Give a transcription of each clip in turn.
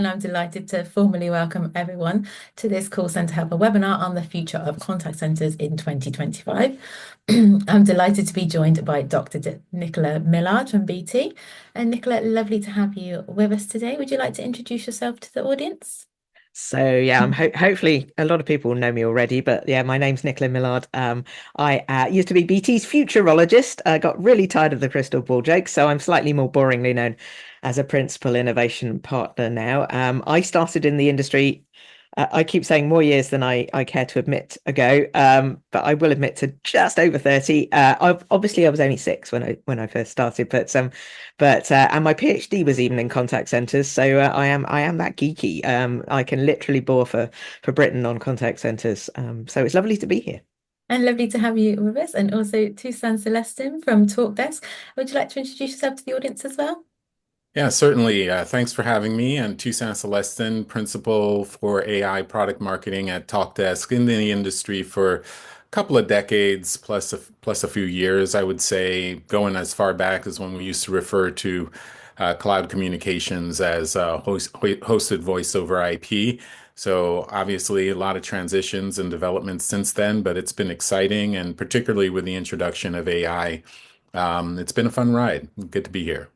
And I'm delighted to formally welcome everyone to this Call Centre Helper webinar on the future of contact centres in 2025. I'm delighted to be joined by Nicola Millard from BT. And Nicola, lovely to have you with us today. Would you like to introduce yourself to the audience? So yeah, I'm hopefully a lot of people know me already, but yeah, my name's Nicola Millard. I used to be BT's futurologist. I got really tired of the crystal ball jokes, so I'm slightly more boringly known as a principal innovation partner now. I started in the industry. I keep saying more years than I care to admit ago, but I will admit to just over 30. Obviously I was only six when I first started, but and my PhD was even in contact centers, so I am that geeky. I can literally bore for Britain on contact centers. So it's lovely to be here. And lovely to have you with us. And also Toussaint Celestin from Talkdesk. Would you like to introduce yourself to the audience as well? Yeah, certainly. Thanks for having me. I'm Toussaint Celestin, Principal for AI Product Marketing at Talkdesk, in the industry for a couple of decades, plus a few years, I would say, going as far back as when we used to refer to cloud communications as hosted voice over IP. So obviously a lot of transitions and developments since then, but it's been exciting, and particularly with the introduction of AI, it's been a fun ride. Good to be here.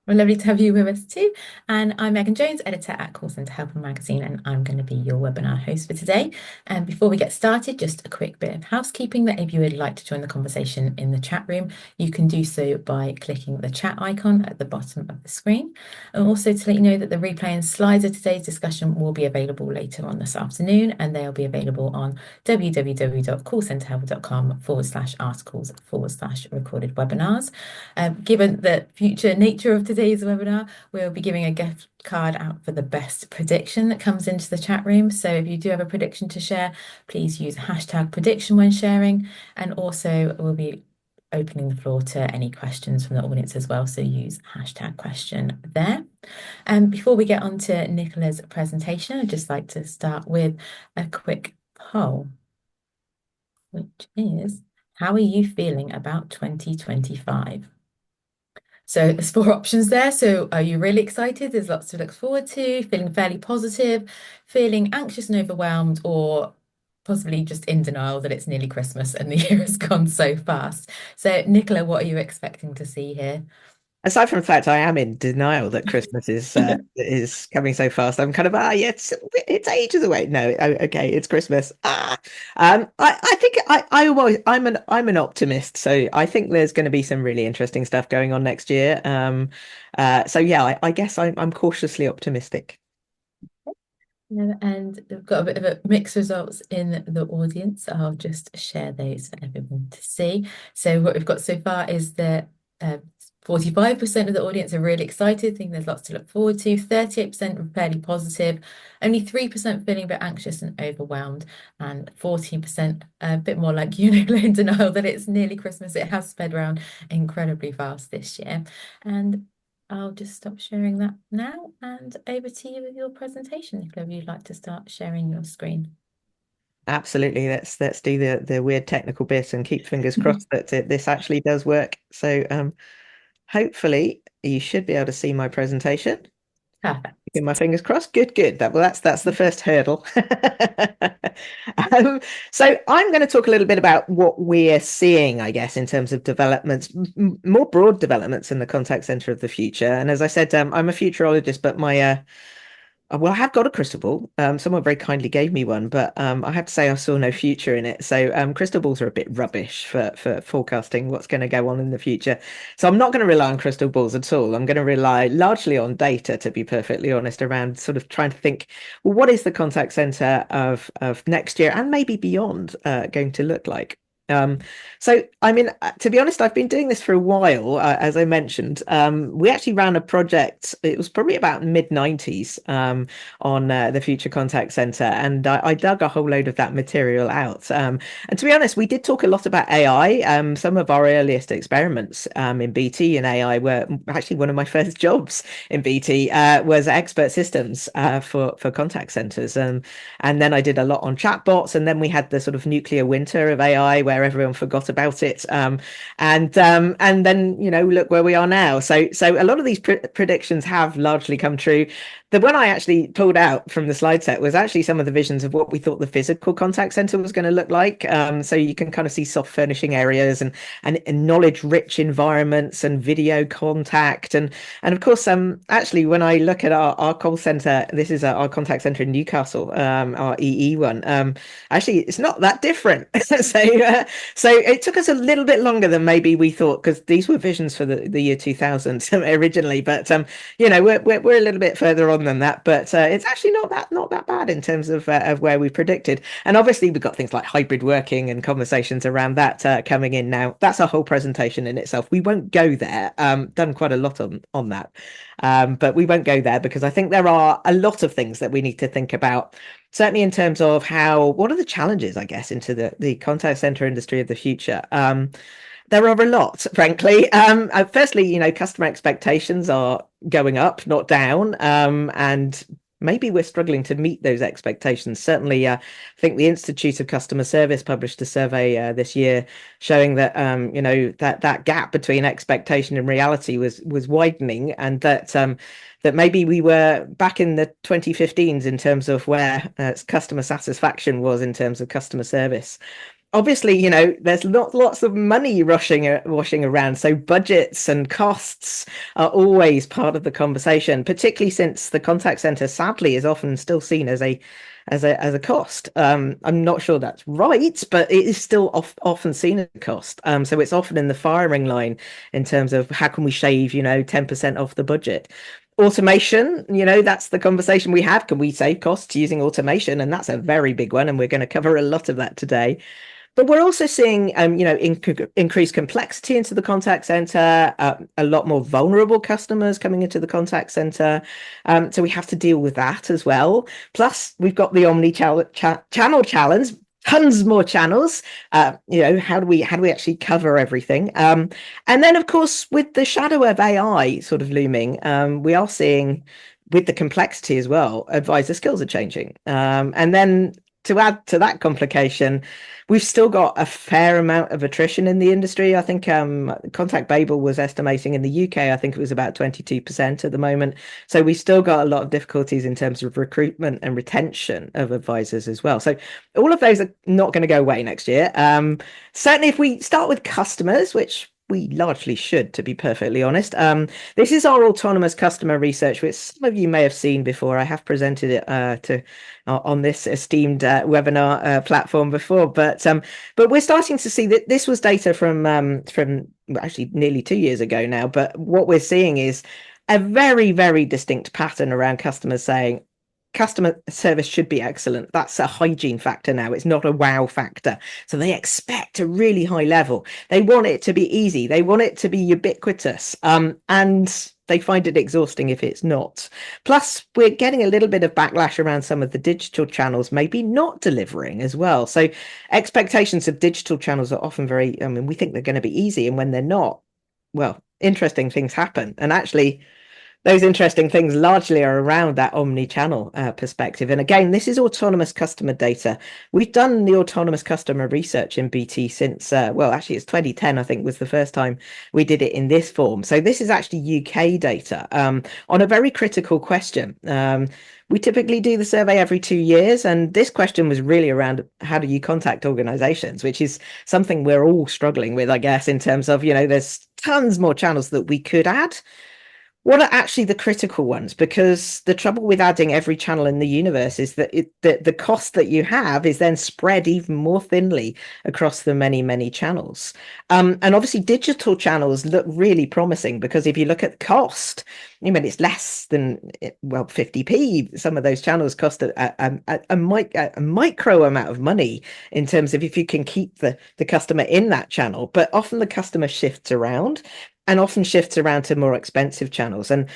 Well, lovely to have you with us too. And I'm Megan Jones, editor at Call Centre Helper magazine, and I'm going to be your webinar host for today. And before we get started, just a quick bit of housekeeping that if you would like to join the conversation in the chat room, you can do so by clicking the chat icon at the bottom of the screen. And also to let you know that the replay and slides of today's discussion will be available later on this afternoon, and they'll be available on www.callcenterhelper.com/articles/recorded webinars. Given the future nature of today's webinar, we'll be giving a gift card out for the best prediction that comes into the chat room. So if you do have a prediction to share, please use hashtag prediction when sharing. And also we'll be opening the floor to any questions from the audience as well. So use hashtag question there. And before we get on to Nicola's presentation, I'd just like to start with a quick poll, which is, how are you feeling about 2025? So there's four options there. So are you really excited? There's lots to look forward to, feeling fairly positive, feeling anxious and overwhelmed, or possibly just in denial that it's nearly Christmas and the year has gone so fast. So Nicola, what are you expecting to see here? Aside from the fact I am in denial that Christmas is coming so fast, I'm kind of yeah, it's ages away. No, okay, it's Christmas. I think I'm an optimist, so I think there's going to be some really interesting stuff going on next year. So yeah, I guess I'm cautiously optimistic. And we've got a bit of a mixed results in the audience. I'll just share those for everyone to see. So what we've got so far is that 45% of the audience are really excited, think there's lots to look forward to. 38% are fairly positive, only 3% feeling a bit anxious and overwhelmed, and 14% a bit more like you, Nicola, in denial that it's nearly Christmas. It has sped around incredibly fast this year. And I'll just stop sharing that now and over to you with your presentation, Nicola, if you'd like to start sharing your screen. Absolutely. Let's do the weird technical bit and keep fingers crossed that this actually does work. So hopefully you should be able to see my presentation. Perfect. Keeping my fingers crossed. Good, good. That's the first hurdle. Um, so I'm going to talk a little bit about what we're seeing, I guess, in terms of developments, more broad developments in the contact center of the future. And as I said, I'm a futurologist, but my well, I have got a crystal ball. Someone very kindly gave me one, but I have to say I saw no future in it. So crystal balls are a bit rubbish for forecasting what's going to go on in the future. So I'm not going to rely on crystal balls at all. I'm going to rely largely on data, to be perfectly honest, around sort of trying to think, well, what is the contact center of next year and maybe beyond going to look like? Um, so, I mean, to be honest, I've been doing this for a while, as I mentioned. We actually ran a project, it was probably about mid-90s, on the Future Contact Center, and I dug a whole load of that material out. And to be honest, we did talk a lot about AI. Some of our earliest experiments in BT and AI were actually one of my first jobs in BT was expert systems for contact centers. And then I did a lot on chatbots, and then we had the sort of nuclear winter of AI where where everyone forgot about it. And then, look where we are now. So a lot of these predictions have largely come true. The one I actually pulled out from the slide set was actually some of the visions of what we thought the physical contact center was going to look like. So you can kind of see soft furnishing areas and knowledge-rich environments and video contact. And of course, actually, when I look at our call center, this is our contact center in Newcastle, our EE one. Actually, it's not that different. So it took us a little bit longer than maybe we thought, because these were visions for the year 2000 originally. But we're a little bit further on than that. But it's actually not that bad in terms of where we predicted. And obviously, we've got things like hybrid working and conversations around that coming in now. That's a whole presentation in itself. We won't go there. Done quite a lot on that. But we won't go there because I think there are a lot of things that we need to think about, certainly in terms of what are the challenges, I guess, into the contact center industry of the future. There are a lot, frankly. Firstly, customer expectations are going up, not down. And maybe we're struggling to meet those expectations. Certainly, I think the Institute of Customer Service published a survey this year showing that that gap between expectation and reality was widening, and that maybe we were back in the 2015s in terms of where customer satisfaction was in terms of customer service. Obviously, there's lots of money washing around, so budgets and costs are always part of the conversation, particularly since the contact center, sadly, is often still seen as a cost. I'm not sure that's right, but it is still often seen as a cost. So it's often in the firing line in terms of how can we shave 10% off the budget. Automation, that's the conversation we have. Can we save costs using automation? And that's a very big one, and we're going to cover a lot of that today. But we're also seeing, increased complexity into the contact center, a lot more vulnerable customers coming into the contact center. So we have to deal with that as well. Plus, we've got the channel challenge, tons more channels. How do we actually cover everything? And then, of course, with the shadow of AI sort of looming, we are seeing, with the complexity as well, advisor skills are changing. And then to add to that complication, we've still got a fair amount of attrition in the industry. I think Contact Babel was estimating in the UK, I think it was about 22% at the moment. So we've still got a lot of difficulties in terms of recruitment and retention of advisors as well. So all of those are not going to go away next year. Certainly if we start with customers, which we largely should, to be perfectly honest. This is our autonomous customer research, which some of you may have seen before. I have presented it on this esteemed webinar platform before, but we're starting to see that this was data from actually nearly 2 years ago now. But what we're seeing is a very, very distinct pattern around customers saying, customer service should be excellent. That's a hygiene factor now. It's not a wow factor. So they expect a really high level. They want it to be easy. They want it to be ubiquitous. And they find it exhausting if it's not. Plus, we're getting a little bit of backlash around some of the digital channels maybe not delivering as well. So expectations of digital channels are often we think they're going to be easy. And when they're not, well, interesting things happen. And actually, those interesting things largely are around that omni-channel perspective. And again, this is autonomous customer data. We've done the autonomous customer research in BT since, actually it's 2010, I think was the first time we did it in this form. So this is actually UK data on a very critical question. We typically do the survey every 2 years. And this question was really around how do you contact organizations, which is something we're all struggling with, I guess, in terms of, there's tons more channels that we could add. What are actually the critical ones? Because the trouble with adding every channel in the universe is that the cost that you have is then spread even more thinly across the many, many channels. And obviously digital channels look really promising because if you look at the cost, it's less than, 50p. Some of those channels cost a micro amount of money in terms of if you can keep the customer in that channel. But often the customer shifts around and often shifts around to more expensive channels. And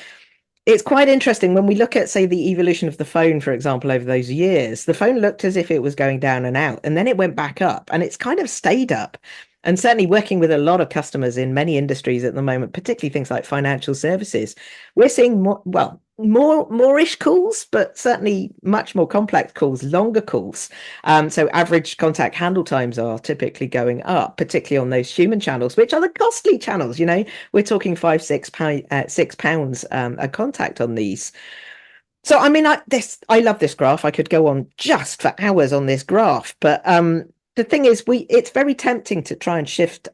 it's quite interesting when we look at, say, the evolution of the phone, for example, over those years. The phone looked as if it was going down and out, and then it went back up, and it's kind of stayed up. And certainly working with a lot of customers in many industries at the moment, particularly things like financial services, we're seeing more, more-ish calls, but certainly much more complex calls, longer calls. So average contact handle times are typically going up, particularly on those human channels, which are the costly channels. We're talking £5, £6 a contact on these. So I mean, I love this graph. I could go on just for hours on this graph, but the thing is, it's very tempting to try and shift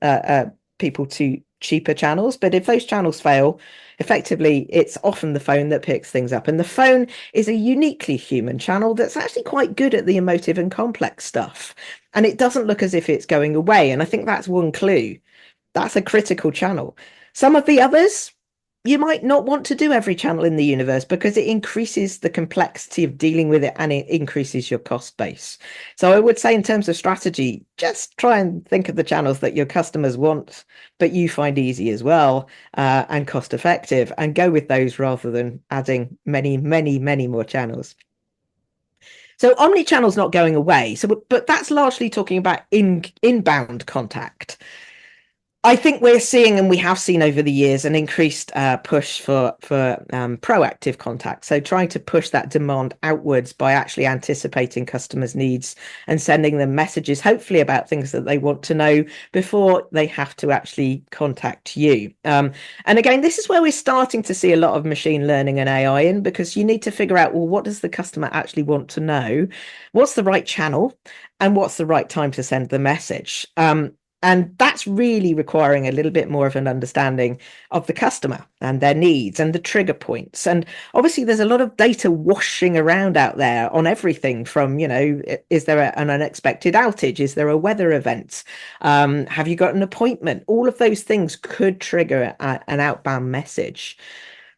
people to cheaper channels. But if those channels fail, effectively, it's often the phone that picks things up, and the phone is a uniquely human channel that's actually quite good at the emotive and complex stuff, and it doesn't look as if it's going away. And I think that's one clue. That's a critical channel. Some of the others, you might not want to do every channel in the universe because it increases the complexity of dealing with it and it increases your cost base. So I would say, in terms of strategy, just try and think of the channels that your customers want, but you find easy as well, and cost effective, and go with those rather than adding many, many, many more channels. So omni-channel's not going away. But that's largely talking about inbound contact. I think we're seeing, and we have seen over the years, an increased push for proactive contact. So trying to push that demand outwards by actually anticipating customers' needs and sending them messages, hopefully about things that they want to know before they have to actually contact you. And again, this is where we're starting to see a lot of machine learning and AI in, because you need to figure out, well, what does the customer actually want to know? What's the right channel? And what's the right time to send the message? And that's really requiring a little bit more of an understanding of the customer and their needs and the trigger points. And obviously, there's a lot of data washing around out there on everything from, is there an unexpected outage? Is there a weather event? Have you got an appointment? All of those things could trigger an outbound message.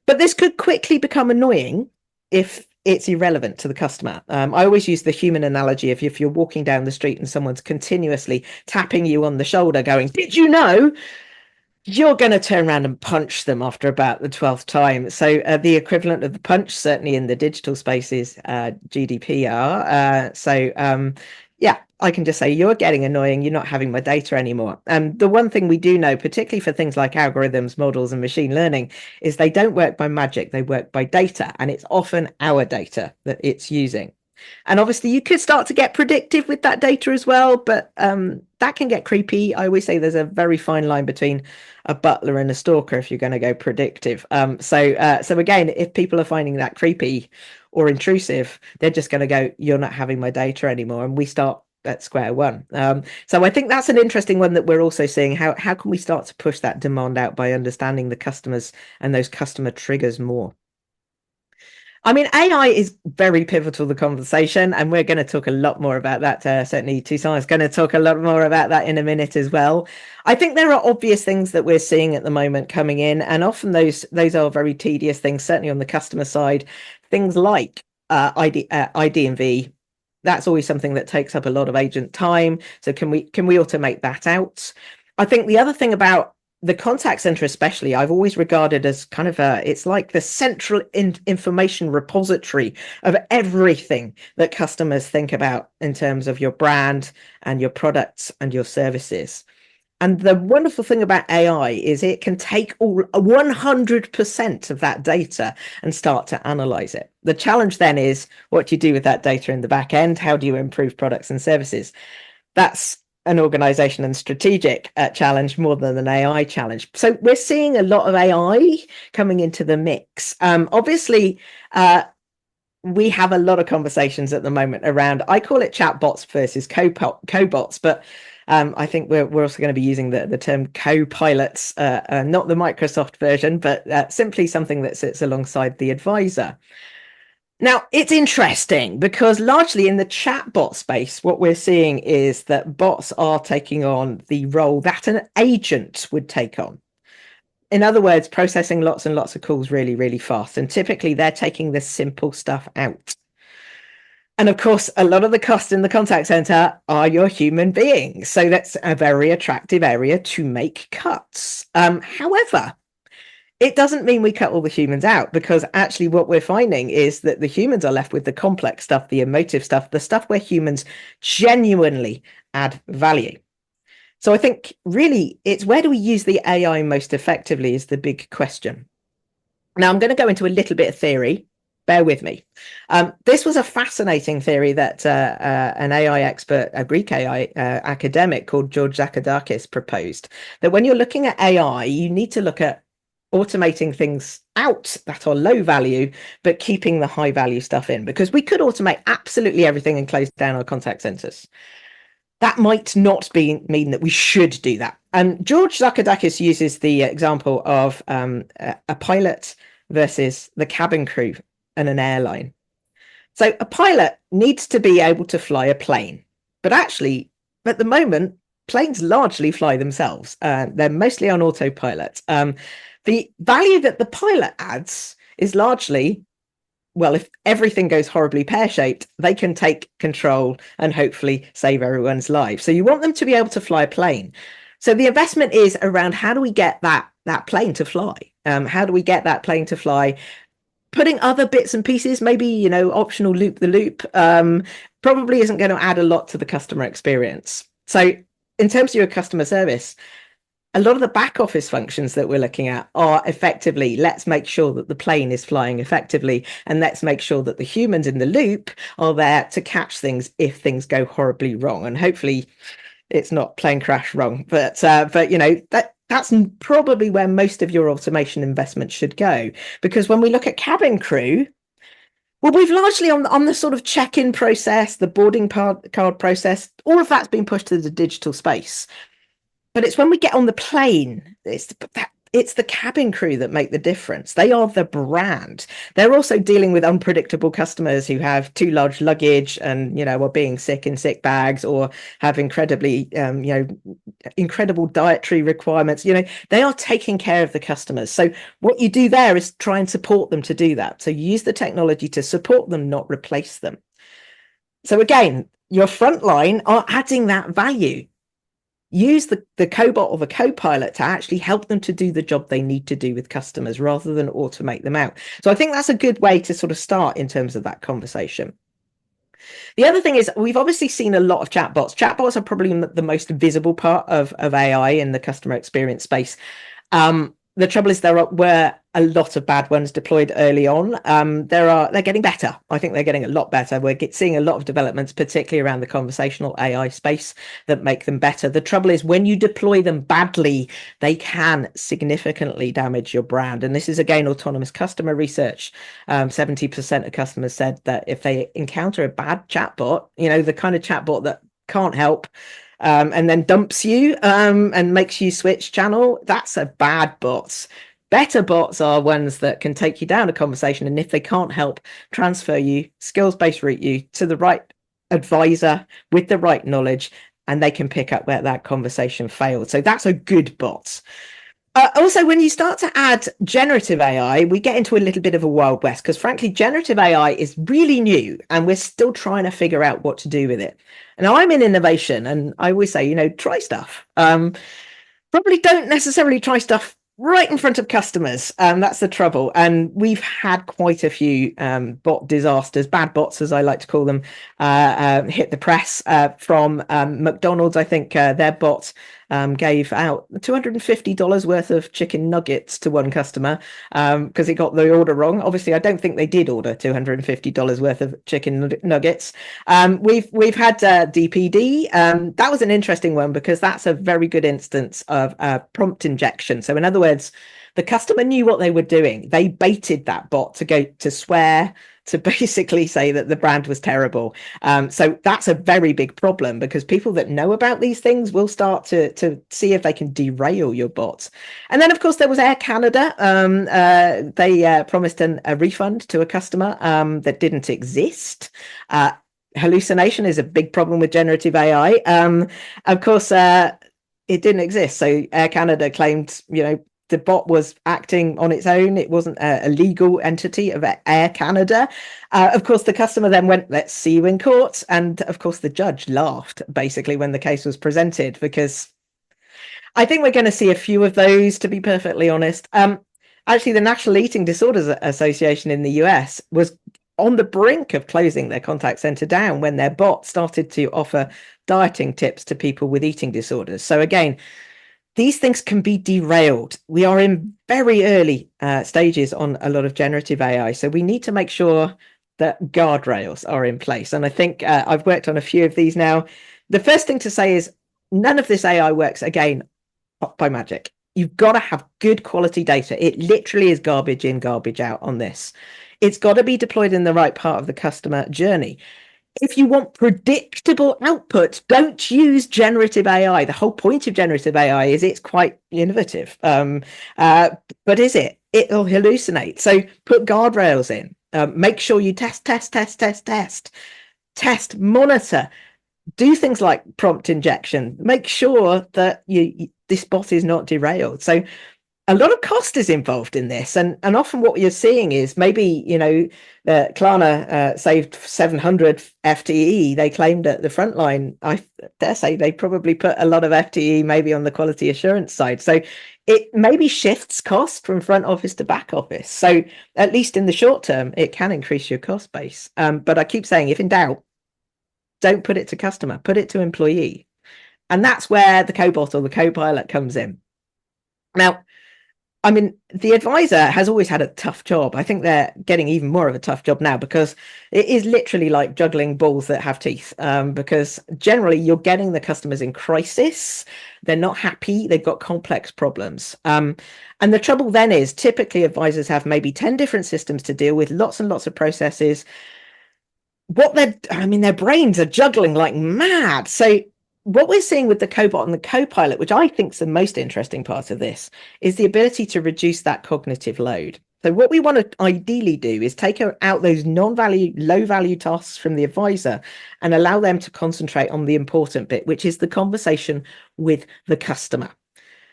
But this could quickly become annoying if it's irrelevant to the customer. I always use the human analogy of, if you're walking down the street and someone's continuously tapping you on the shoulder going, "Did you know?" You're going to turn around and punch them after about the 12th time. So the equivalent of the punch, certainly in the digital space, is GDPR. Yeah, I can just say, you're getting annoying. You're not having my data anymore. And the one thing we do know, particularly for things like algorithms, models, and machine learning, is they don't work by magic. They work by data, and it's often our data that it's using. And obviously, you could start to get predictive with that data as well, but that can get creepy. I always say there's a very fine line between a butler and a stalker if you're going to go predictive. So again, if people are finding that creepy or intrusive, they're just going to go, "You're not having my data anymore," and we start at square one. So I think that's an interesting one that we're also seeing. How can we start to push that demand out by understanding the customers and those customer triggers more? I mean, AI is very pivotal to the conversation, and we're going to talk a lot more about that. Certainly, Toussaint is going to talk a lot more about that in a minute as well. I think there are obvious things that we're seeing at the moment coming in, and often those are very tedious things. Certainly on the customer side, things like ID and V. That's always something that takes up a lot of agent time. So can we automate that out? I think the other thing about the contact center, especially, I've always regarded as kind of it's like the central information repository of everything that customers think about in terms of your brand and your products and your services. And the wonderful thing about AI is it can take all 100% of that data and start to analyze it. The challenge then is, what do you do with that data in the back end? How do you improve products and services? That's an organization and strategic challenge more than an AI challenge. So we're seeing a lot of AI coming into the mix. Obviously, we have a lot of conversations at the moment around, I call it chatbots versus cobots, but I think we're also going to be using the term co-pilots, not the Microsoft version, but simply something that sits alongside the advisor. Now, it's interesting because largely in the chatbot space, what we're seeing is that bots are taking on the role that an agent would take on. In other words, processing lots and lots of calls really, really fast. And typically they're taking the simple stuff out. And of course, a lot of the costs in the contact center are your human beings. So that's a very attractive area to make cuts. However, it doesn't mean we cut all the humans out, because actually what we're finding is that the humans are left with the complex stuff, the emotive stuff, the stuff where humans genuinely add value. So I think really it's, where do we use the AI most effectively is the big question. Now, I'm going to go into a little bit of theory. Bear with me. This was a fascinating theory that an AI expert, a Greek AI academic called George Zakadakis proposed, that when you're looking at AI, you need to look at automating things out that are low value, but keeping the high value stuff in, because we could automate absolutely everything and close down our contact centers. That might not mean that we should do that. And George Zakadakis uses the example of a pilot versus the cabin crew and an airline. So a pilot needs to be able to fly a plane, but actually, at the moment, planes largely fly themselves. They're mostly on autopilot. The value that the pilot adds is largely, well, if everything goes horribly pear-shaped, they can take control and hopefully save everyone's life. So you want them to be able to fly a plane. So the investment is around, how do we get that plane to fly? How do we get that plane to fly? Putting other bits and pieces, maybe, optional loop the loop, probably isn't going to add a lot to the customer experience. So in terms of your customer service, a lot of the back office functions that we're looking at are effectively, let's make sure that the plane is flying effectively, and let's make sure that the humans in the loop are there to catch things if things go horribly wrong. And hopefully it's not plane crash wrong, but that's probably where most of your automation investment should go. Because when we look at cabin crew, well, we've largely on the sort of check-in process, the boarding card process, all of that's been pushed to the digital space. But it's when we get on the plane, it's the cabin crew that make the difference. They are the brand. They're also dealing with unpredictable customers who have too large luggage and, are being sick in sick bags, or have incredible dietary requirements. They are taking care of the customers. So what you do there is try and support them to do that. So use the technology to support them, not replace them. So again, your frontline are adding that value. Use the cobot or the co-pilot to actually help them to do the job they need to do with customers, rather than automate them out. So I think that's a good way to sort of start in terms of that conversation. The other thing is, we've obviously seen a lot of chatbots. Chatbots are probably the most visible part of AI in the customer experience space. The trouble is, there were a lot of bad ones deployed early on. They're getting better. I think they're getting a lot better. We're seeing a lot of developments, particularly around the conversational AI space, that make them better. The trouble is, when you deploy them badly, they can significantly damage your brand. And this is, again, autonomous customer research. 70% of customers said that if they encounter a bad chatbot, the kind of chatbot that can't help, and then dumps you and makes you switch channel, that's a bad bot. Better bots are ones that can take you down a conversation, and if they can't help, transfer you, skills-based route you to the right advisor with the right knowledge, and they can pick up where that conversation failed. So that's a good bot. Also, when you start to add generative AI, we get into a little bit of a Wild West, because frankly, generative AI is really new and we're still trying to figure out what to do with it. Now, I'm in innovation, and I always say, try stuff. Probably don't necessarily try stuff right in front of customers. That's the trouble. And we've had quite a few bot disasters, bad bots, as I like to call them, hit the press. From McDonald's, I think their bot gave out $250 worth of chicken nuggets to one customer because he got the order wrong. Obviously, I don't think they did order $250 worth of chicken nuggets. We've had DPD. That was an interesting one, because that's a very good instance of prompt injection. So in other words, the customer knew what they were doing. They baited that bot to go to swear, to basically say that the brand was terrible. So that's a very big problem, because people that know about these things will start to see if they can derail your bots. And then, of course, there was Air Canada. They promised a refund to a customer that didn't exist. Hallucination is a big problem with generative AI. Of course, it didn't exist. So Air Canada claimed, the bot was acting on its own. It wasn't a legal entity of Air Canada. Of course, the customer then went, let's see you in court. And of course, the judge laughed, basically, when the case was presented, because I think we're going to see a few of those, to be perfectly honest. Actually, the National Eating Disorders Association in the US was on the brink of closing their contact center down when their bot started to offer dieting tips to people with eating disorders. So again, these things can be derailed. We are in very early stages on a lot of generative AI, so we need to make sure that guardrails are in place. And I think I've worked on a few of these now. The first thing to say is none of this AI works again by magic. You've got to have good quality data. It literally is garbage in, garbage out on this. It's got to be deployed in the right part of the customer journey. If you want predictable output, don't use generative AI. The whole point of generative AI is it's quite innovative. But is it? It'll hallucinate. So put guardrails in. Make sure you test, monitor, do things like prompt injection. Make sure that this bot is not derailed. So a lot of cost is involved in this, and often what you're seeing is maybe Klarna saved 700 FTE. They claimed at the front line. I dare say they probably put a lot of FTE maybe on the quality assurance side. So it maybe shifts cost from front office to back office. So at least in the short term, it can increase your cost base. But I keep saying, if in doubt, don't put it to customer, put it to employee, and that's where the cobot or the copilot comes in. Now, I mean, the advisor has always had a tough job. I think they're getting even more of a tough job now because it is literally like juggling balls that have teeth. Because generally you're getting the customers in crisis. They're not happy. They've got complex problems. And the trouble then is typically advisors have maybe 10 different systems to deal with, lots and lots of processes. Their brains are juggling like mad. So what we're seeing with the cobot and the copilot, which I think is the most interesting part of this, is the ability to reduce that cognitive load. So what we want to ideally do is take out those non-value, low-value tasks from the advisor and allow them to concentrate on the important bit, which is the conversation with the customer.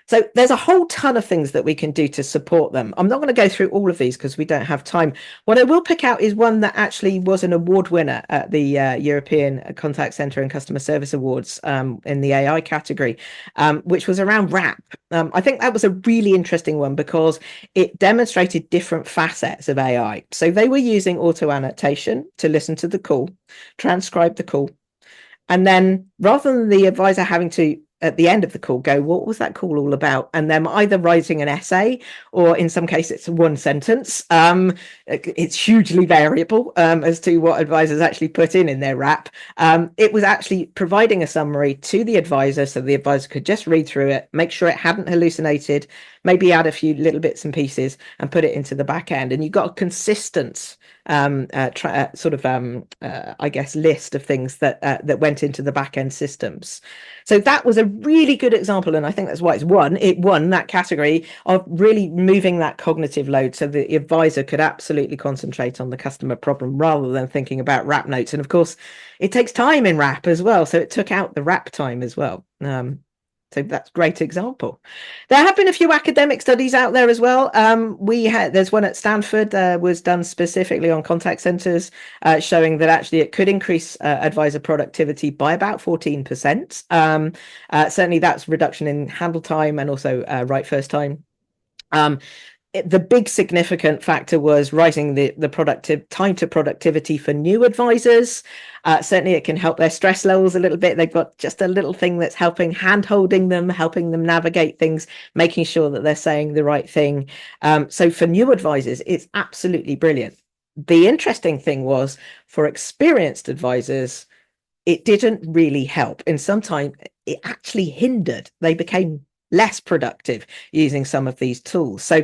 So there's a whole ton of things that we can do to support them. I'm not going to go through all of these because we don't have time. What I will pick out is one that actually was an award winner at the European Contact Center and Customer Service Awards in the AI category, which was around RAP. I think that was a really interesting one because it demonstrated different facets of AI. So they were using auto annotation to listen to the call, transcribe the call, and then rather than the advisor having to at the end of the call go, what was that call all about? And them either writing an essay or in some cases it's one sentence. It's hugely variable as to what advisors actually put in their wrap. It was actually providing a summary to the advisor so the advisor could just read through it, make sure it hadn't hallucinated, maybe add a few little bits and pieces and put it into the back end. And you got a consistent I guess list of things that went into the back end systems. So that was a really good example, and I think that's why it won that category of really moving that cognitive load so the advisor could absolutely concentrate on the customer problem rather than thinking about wrap notes. And of course it takes time in wrap as well, so it took out the wrap time as well. So that's a great example. There have been a few academic studies out there as well. There's one at Stanford was done specifically on contact centers, showing that actually it could increase advisor productivity by about 14%. Certainly that's reduction in handle time and also right first time. The big significant factor was rising the productive time to productivity for new advisors. Certainly it can help their stress levels a little bit. They've got just a little thing that's hand holding them, helping them navigate things, making sure that they're saying the right thing. So for new advisors, it's absolutely brilliant. The interesting thing was for experienced advisors, it didn't really help. And sometimes it actually hindered. They became less productive using some of these tools. So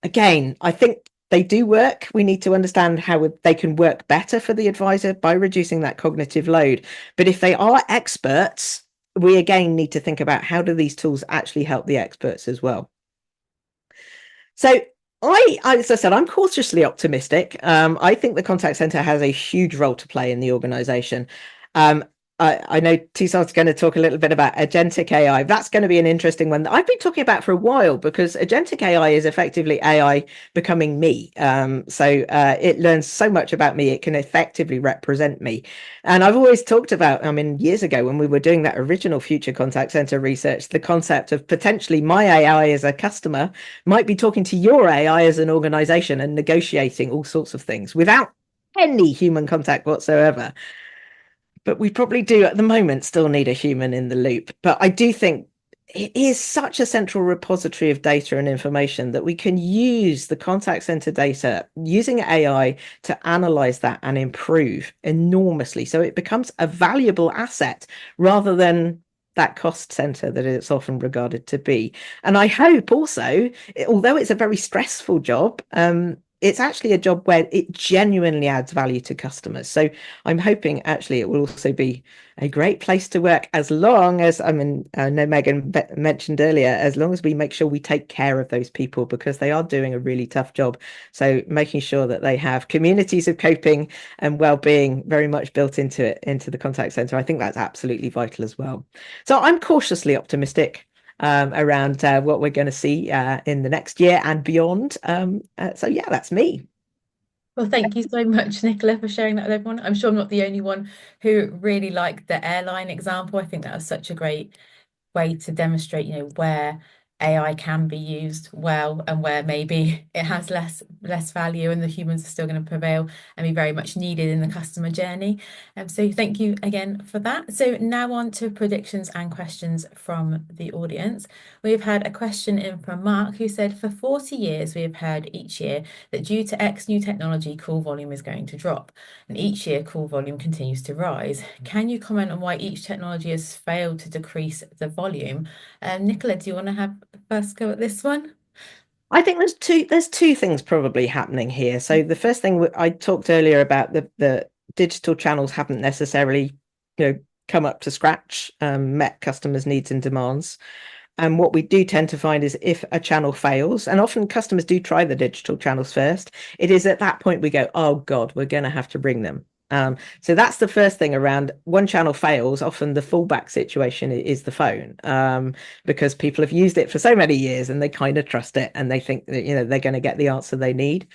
again, I think they do work. We need to understand how they can work better for the advisor by reducing that cognitive load. But if they are experts, we again need to think about how do these tools actually help the experts as well. So as I said, I'm cautiously optimistic. I think the contact center has a huge role to play in the organization. I know Toussaint's going to talk a little bit about Agentic AI. That's going to be an interesting one that I've been talking about for a while because Agentic AI is effectively AI becoming me. It learns so much about me, it can effectively represent me. And I've always talked about, years ago when we were doing that original Future Contact Center research, the concept of potentially my AI as a customer might be talking to your AI as an organization and negotiating all sorts of things without any human contact whatsoever. But we probably do at the moment still need a human in the loop. But I do think it is such a central repository of data and information that we can use the contact center data using AI to analyze that and improve enormously. So it becomes a valuable asset rather than that cost center that it's often regarded to be. And I hope also, although it's a very stressful job, it's actually a job where it genuinely adds value to customers. So I'm hoping actually it will also be a great place to work as long as, I mean, I know Megan mentioned earlier, as long as we make sure we take care of those people because they are doing a really tough job. So making sure that they have communities of coping and well-being very much built into it, into the contact center. I think that's absolutely vital as well. So I'm cautiously optimistic around what we're going to see in the next year and beyond. So yeah, that's me. Well, thank you so much, Nicola, for sharing that with everyone. I'm sure I'm not the only one who really liked the airline example. I think that was such a great way to demonstrate, where AI can be used well and where maybe it has less value and the humans are still going to prevail and be very much needed in the customer journey. So thank you again for that. So now on to predictions and questions from the audience. We've had a question in from Mark who said, for 40 years, we have heard each year that due to X new technology, call volume is going to drop. And each year, call volume continues to rise. Can you comment on why each technology has failed to decrease the volume? Nicola, do you want to have first go at this one? I think there's two things probably happening here. So the first thing I talked earlier about the digital channels haven't necessarily, come up to scratch, met customers' needs and demands. And what we do tend to find is if a channel fails, and often customers do try the digital channels first, it is at that point we go, oh God, we're going to have to bring them. So that's the first thing around one channel fails. Often the fallback situation is the phone, because people have used it for so many years and they kind of trust it and they think that, they're going to get the answer they need.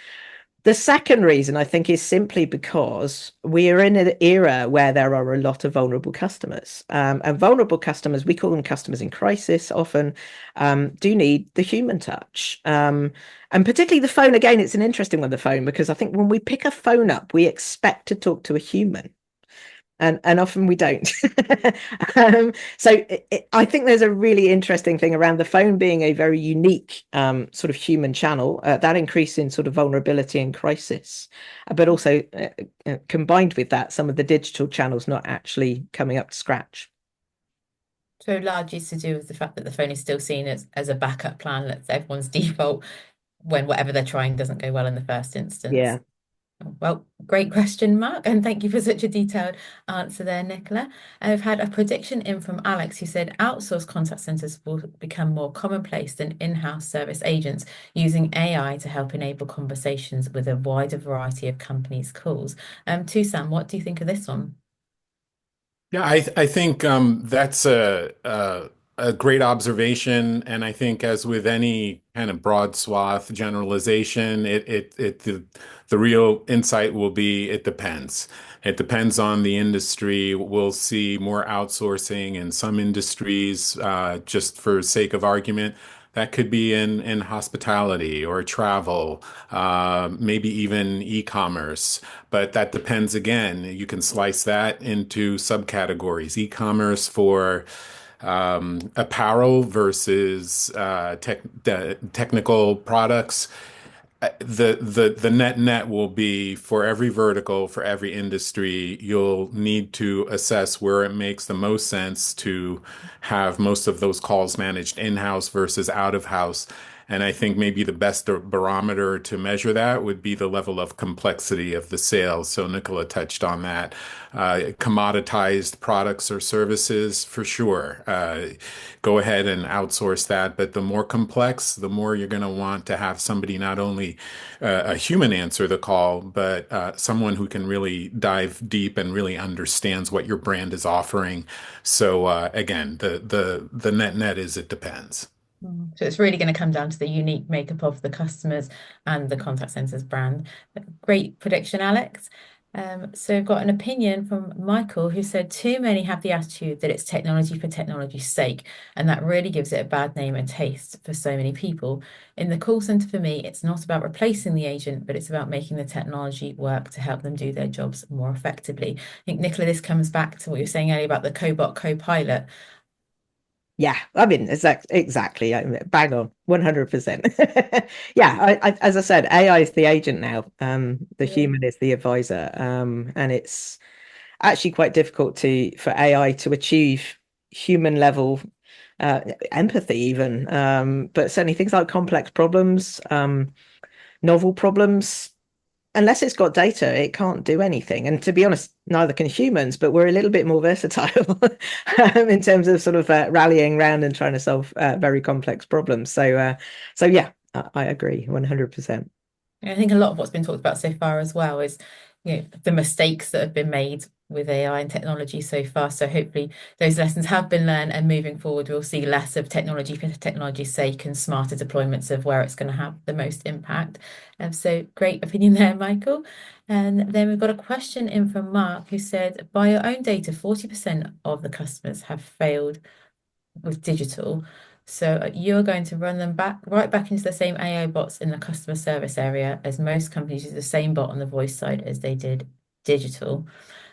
The second reason I think is simply because we are in an era where there are a lot of vulnerable customers. And vulnerable customers, we call them customers in crisis, often do need the human touch. And particularly the phone, again, it's an interesting one, the phone, because I think when we pick a phone up, we expect to talk to a human and often we don't. So I think there's a really interesting thing around the phone being a very unique sort of human channel, that increase in sort of vulnerability and crisis, but also combined with that, some of the digital channels not actually coming up to scratch. So largely to do with the fact that the phone is still seen as a backup plan. That's everyone's default when whatever they're trying doesn't go well in the first instance. Yeah. Well, great question, Mark, and thank you for such a detailed answer there, Nicola. I've had a prediction in from Alex who said outsourced contact centers will become more commonplace than in-house service agents using AI to help enable conversations with a wider variety of companies' calls. Sam, what do you think of this one? Yeah, I think that's a great observation, and I think as with any kind of broad swath generalization, the real insight will be it depends. It depends on the industry. We'll see more outsourcing in some industries, just for sake of argument. That could be in hospitality or travel, maybe even e-commerce. But that depends again. You can slice that into subcategories. E-commerce for apparel versus technical products. The net will be for every vertical, for every industry, you'll need to assess where it makes the most sense to have most of those calls managed in-house versus out of house. And I think maybe the best barometer to measure that would be the level of complexity of the sales. So Nicola touched on that. Commoditized products or services, for sure. Go ahead and outsource that. But the more complex, the more you're going to want to have somebody, not only a human answer the call, but someone who can really dive deep and really understands what your brand is offering. So again, the net is it depends. So it's really going to come down to the unique makeup of the customers and the contact centers brand. Great prediction, Alex. So I've got an opinion from Michael who said too many have the attitude that it's technology for technology's sake, and that really gives it a bad name and taste for so many people. In the call center, for me, it's not about replacing the agent, but it's about making the technology work to help them do their jobs more effectively. I think, Nicola, this comes back to what you were saying earlier about the cobot, co-pilot. Yeah, I mean, exactly. I mean, bang on, 100%. Yeah, as I said, AI is the agent now. The Yeah. human is the advisor. And it's actually quite difficult to for AI to achieve human level uh, empathy, even. But certainly things like complex problems, novel problems, unless it's got data, it can't do anything. And to be honest, neither can humans, but we're a little bit more versatile in terms of sort of rallying around and trying to solve very complex problems. So yeah, I agree 100%. And I think a lot of what's been talked about so far as well is, the mistakes that have been made with AI and technology so far. So hopefully those lessons have been learned, and moving forward, we'll see less of technology for technology's sake and smarter deployments of where it's going to have the most impact. So great opinion there, Michael. And then we've got a question in from Mark who said, by your own data, 40% of the customers have failed with digital. So you're going to run them back right back into the same AI bots in the customer service area, as most companies use the same bot on the voice side as they did digital.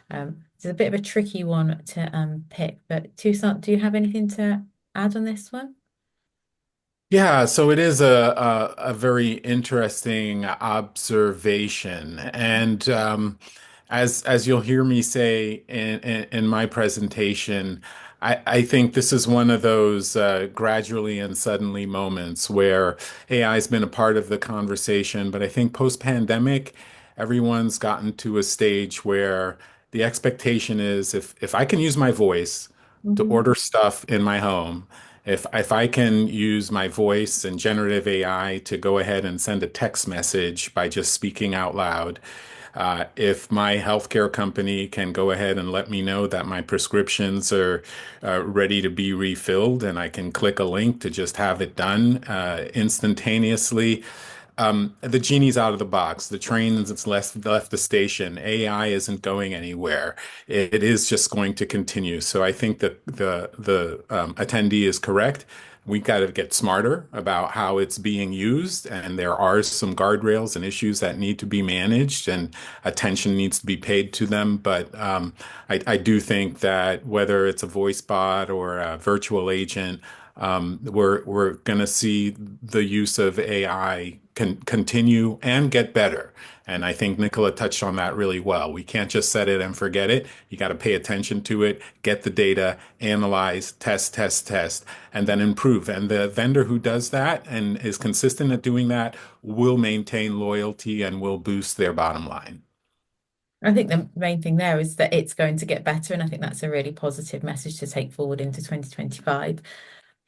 It's a bit of a tricky one to pick, but Toussaint, do you have anything to add on this one? Yeah, so it is a very interesting observation, and as you'll hear me say in my presentation, I think this is one of those gradually and suddenly moments where AI has been a part of the conversation, but I think post-pandemic, everyone's gotten to a stage where the expectation is if I can use my voice to Mhm. order stuff in my home. If I can use my voice and generative AI to go ahead and send a text message by just speaking out loud, if my healthcare company can go ahead and let me know that my prescriptions are ready to be refilled, and I can click a link to just have it done instantaneously, the genie's out of the box. The train has left the station. AI isn't going anywhere. It is just going to continue. So I think that the attendee is correct. We got to get smarter about how it's being used, and there are some guardrails and issues that need to be managed, and attention needs to be paid to them. But I do think that whether it's a voice bot or a virtual agent, we're going to see the use of AI continue and get better. And I think Nicola touched on that really well. We can't just set it and forget it. You got to pay attention to it, get the data, analyze, test, and then improve. And the vendor who does that and is consistent at doing that will maintain loyalty and will boost their bottom line. I think the main thing there is that it's going to get better, and I think that's a really positive message to take forward into 2025.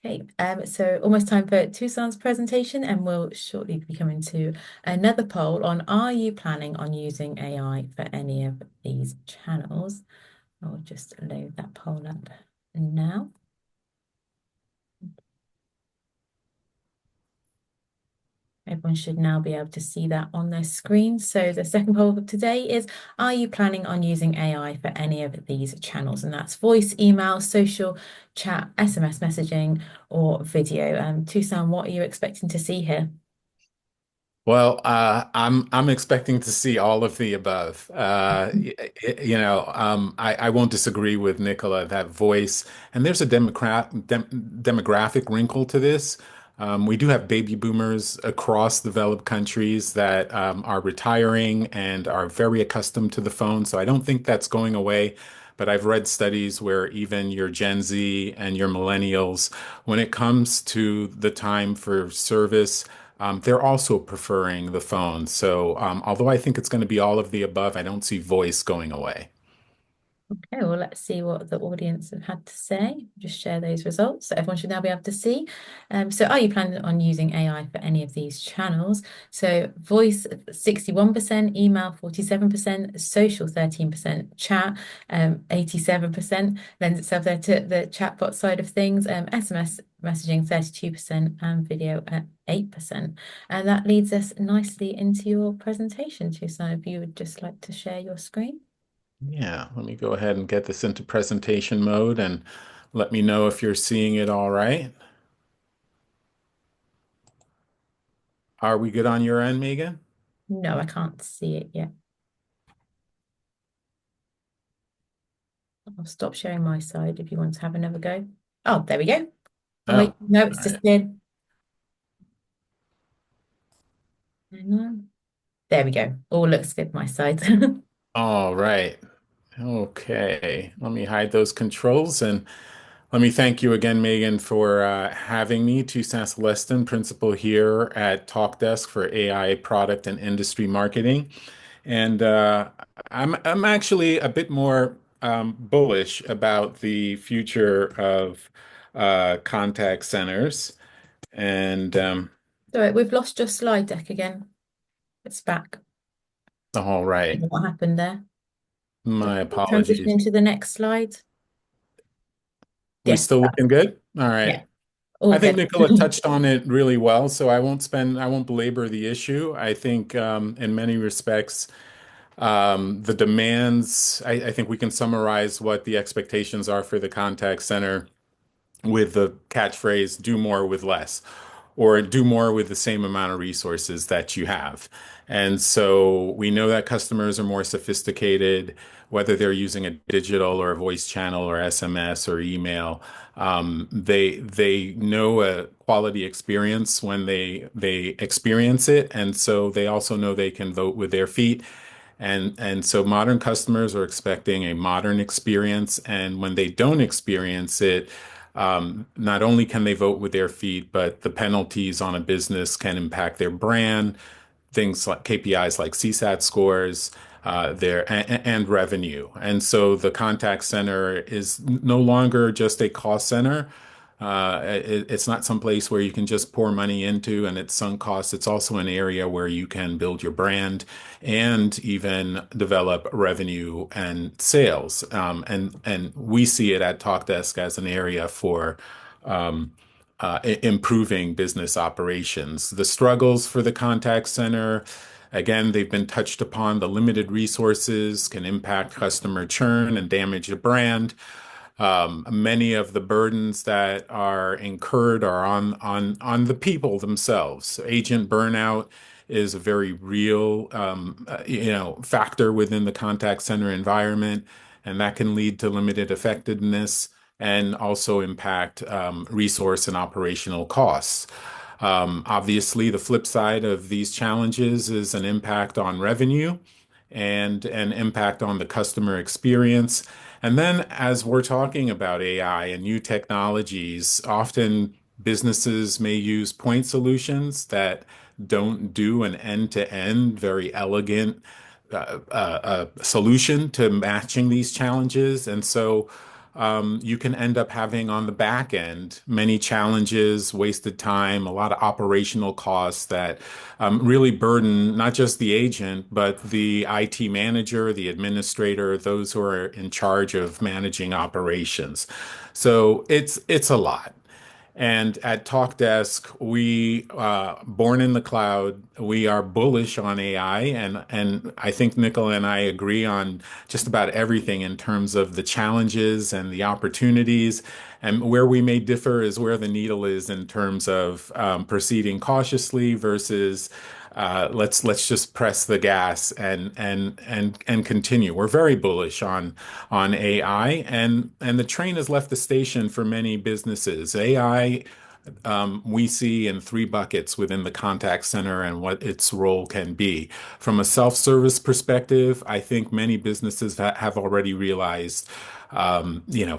Okay, so almost time for Toussaint's presentation, and we'll shortly be coming to another poll on, are you planning on using AI for any of these channels? I'll just load that poll up now. Everyone should now be able to see that on their screen. So the second poll of today is, are you planning on using AI for any of these channels? And that's voice, email, social, chat, SMS messaging, or video. Toussaint, what are you expecting to see here? Well, I'm expecting to see all of the above. I won't disagree with Nicola that voice, and there's a demographic wrinkle to this. We do have baby boomers across developed countries that are retiring and are very accustomed to the phone, so I don't think that's going away. But I've read studies where even your Gen Z and your millennials, when it comes to the time for service, they're also preferring the phone. So, although I think it's going to be all of the above, I don't see voice going away. Okay, well, let's see what the audience have had to say. Just share those results so everyone should now be able to see. So are you planning on using AI for any of these channels? So voice, 61%, email, 47%, social, 13%, chat, 87%, lends itself there to the chatbot side of things, SMS messaging, 32%, and video at 8%. And that leads us nicely into your presentation, Tucson. If you would just like to share your screen. Yeah, let me go ahead and get this into presentation mode and let me know if you're seeing it all right. Are we good on your end, Megan? No, I can't see it yet. I'll stop sharing my side if you want to have another go. Oh, there we go. Oh, Oh, wait, no, all it's just right. in. Hang on. There we go. All looks good my side. All right. Okay. Let me hide those controls and let me thank you again, Megan, for having me. Toussaint Celestin, principal here at TalkDesk for AI product and industry marketing. And I'm actually a bit more bullish about the future of contact centers. And Sorry, we've lost your slide deck again. It's back. all right, What happened there? my Transition apologies. into the next slide. We Yes. still looking good? All right. Yeah. All I think good. Nicola touched on it really well, so I won't belabor the issue. I think in many respects, the demands, I think we can summarize what the expectations are for the contact center with the catchphrase, do more with less, or do more with the same amount of resources that you have. And so we know that customers are more sophisticated, whether they're using a digital or a voice channel or SMS or email. They know a quality experience when they experience it, and so they also know they can vote with their feet. And so modern customers are expecting a modern experience, and when they don't experience it, not only can they vote with their feet, but the penalties on a business can impact their brand, things like KPIs like CSAT scores, and revenue. And so the contact center is no longer just a cost center. It's not some place where you can just pour money into and it's sunk costs. It's also an area where you can build your brand and even develop revenue and sales. And we see it at TalkDesk as an area for improving business operations. The struggles for the contact center, again, they've been touched upon. The limited resources can impact customer churn and damage the brand. Many of the burdens that are incurred are on the people themselves. Agent burnout is a very real factor within the contact center environment, and that can lead to limited effectiveness and also impact resource and operational costs. Obviously, the flip side of these challenges is an impact on revenue and an impact on the customer experience. And then, as we're talking about AI and new technologies, often businesses may use point solutions that don't do an end-to-end, very elegant solution to matching these challenges. And so you can end up having on the back end many challenges, wasted time, a lot of operational costs that really burden not just the agent, but the IT manager, the administrator, those who are in charge of managing operations. So it's a lot. And at TalkDesk, we born in the cloud, we are bullish on AI, and I think Nicola and I agree on just about everything in terms of the challenges and the opportunities. And where we may differ is where the needle is in terms of proceeding cautiously versus let's just press the gas and continue. We're very bullish on AI, and the train has left the station for many businesses. AI we see in three buckets within the contact center and what its role can be. From a self-service perspective, I think many businesses have already realized,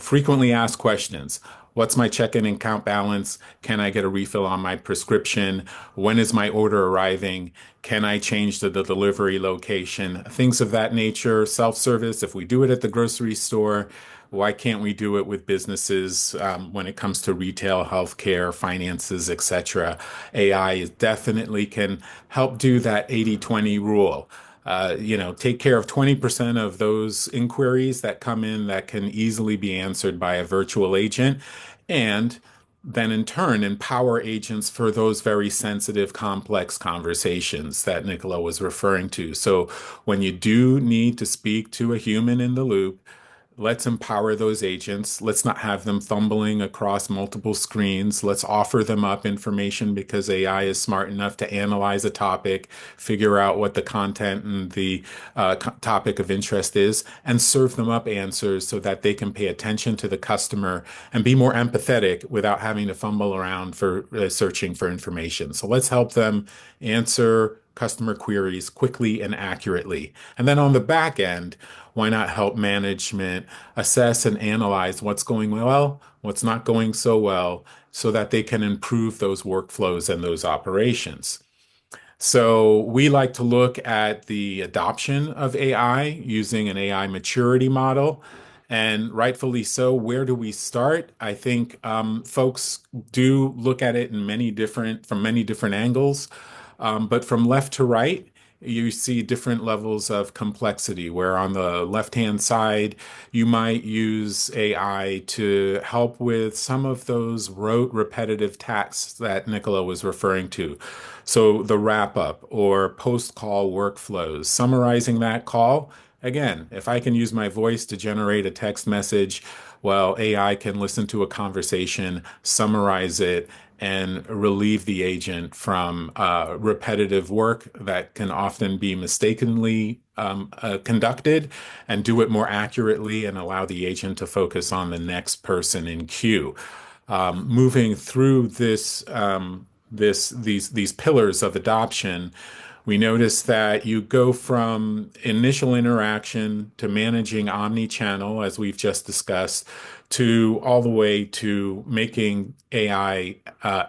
frequently asked questions. What's my check-in account balance? Can I get a refill on my prescription? When is my order arriving? Can I change the delivery location? Things of that nature. Self-service, if we do it at the grocery store, why can't we do it with businesses when it comes to retail, healthcare, finances, etc.? AI definitely can help do that 80/20 rule. Take care of 20% of those inquiries that come in that can easily be answered by a virtual agent, and then in turn empower agents for those very sensitive, complex conversations that Nicola was referring to. So when you do need to speak to a human in the loop, Let's empower those agents. Let's not have them fumbling across multiple screens. Let's offer them up information because AI is smart enough to analyze a topic, figure out what the content and the topic of interest is, and serve them up answers so that they can pay attention to the customer and be more empathetic without having to fumble around for searching for information. So let's help them answer customer queries quickly and accurately. And then on the back end, why not help management assess and analyze what's going well, what's not going so well, so that they can improve those workflows and those operations? So we like to look at the adoption of AI using an AI maturity model. And rightfully so, where do we start? I think folks do look at it in from many different angles. But from left to right, you see different levels of complexity, where on the left-hand side, you might use AI to help with some of those rote repetitive tasks that Nicola was referring to. So the wrap up or post-call workflows, summarizing that call. Again, if I can use my voice to generate a text message, well, AI can listen to a conversation, summarize it, and relieve the agent from repetitive work that can often be mistakenly conducted and do it more accurately and allow the agent to focus on the next person in queue. Moving through these pillars of adoption, we notice that you go from initial interaction to managing omni-channel, as we've just discussed, to all the way to making AI